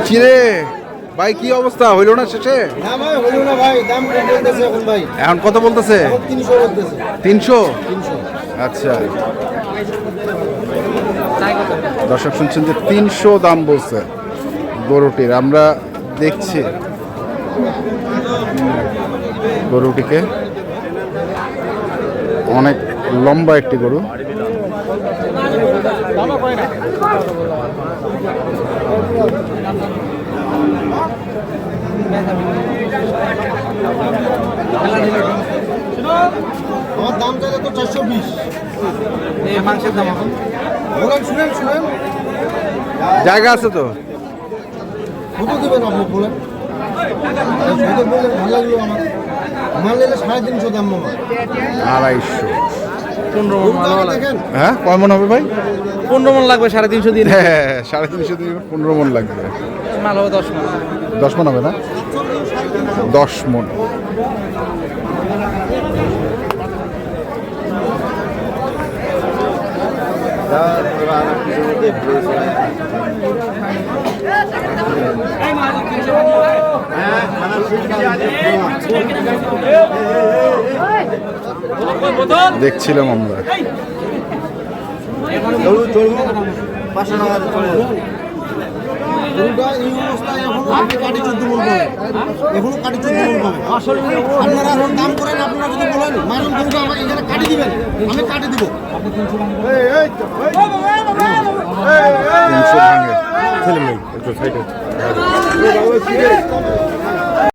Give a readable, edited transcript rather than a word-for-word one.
চিরে ভাই কি অবস্থা, হইল না শেষে? না ভাই হইল না ভাই, দাম কম বলতেছে এখন ভাই। এখন কত বলতেছে? 300 বলতেছে। 300? আচ্ছা, দর্শক শুনছেন যে 300 দাম বলছে গরুটির। আমরা দেখছি গরুটিকে, অনেক লম্বা একটি গরু। আমার দাম চাইলে তো 420। এই মাংসের দাম এখন বলেন, শুনেন শুনেন, জায়গা আছে তো? কত দেবেন আপনি বলেন? কত বললেন ভালো লাগলো আমার। আমার নিলে 350 দাম মামা। 250। 15 মন ভালো দেখেন। হ্যাঁ, কয় মন হবে ভাই? 15 মন লাগবে, 350 দিন। হ্যাঁ, 350 দিয়ে 15 মন লাগবে। মাল হবে 10 মন। 10 মন হবে না? 10 মন। দেখছিলাম আমরা। গরুটা এই অবস্থায় এখনো কাটি 14 মন পাবে, এখনো কাটি 14 মন পাবে। আপনারা এখন দাম করেন, আপনারা যদি বলেন মারুন গরুটা আমাকে এখানে কাটি দিবেন, আমি কাটি দিব। 300 ভাঙে। ছেলে মেয়ে একটু সাইডে।